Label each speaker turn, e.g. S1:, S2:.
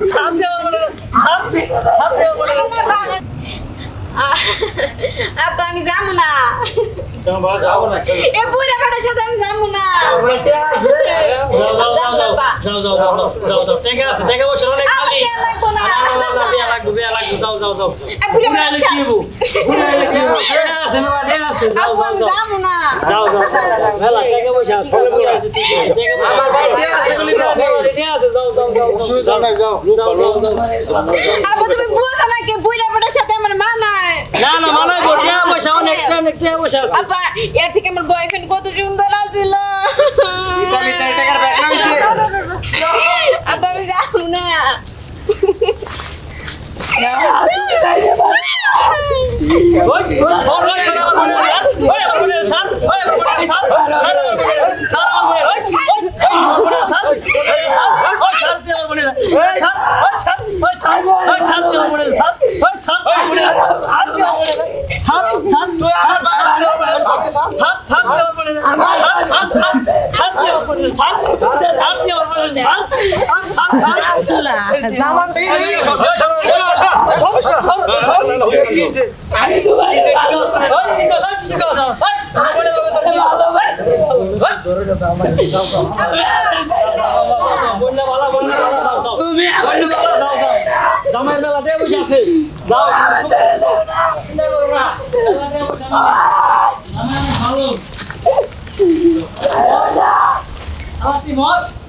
S1: ছাড় দে আমার ছাড় দে আমার
S2: আব্বা আমি যাবো না
S1: তোমার যাও না
S2: এ বুড়া বেটার সাথে আমি যাবো না
S1: যাও টাকা আছে টাকা বসে অনেক খালি
S2: লাগবো না
S1: বিয়া লাগবে যাও
S2: এ বুড়া
S1: বুড়াইলে কি হবো টাকা আছে না আছে যাও
S2: আমি যাবো না
S1: মেলা টাকা পয়সা আছে আমার ভাই টাকা আছে বলি টাকা আছে যাও
S2: আব্বা তুমি বুঝা না কি বুড়া বেটার সাথে আমার মানায়
S1: না মানাই টাকা পয়সা অনেক টাকা পয়সা আছে
S2: আব্বা এর থেকে আমার বয়ফ্রেন্ড কত সুন্দর আছিল
S3: ইতালি টাকার ব্যাগ নাইছে
S2: আব্বা আমি যাবো না
S1: ভালো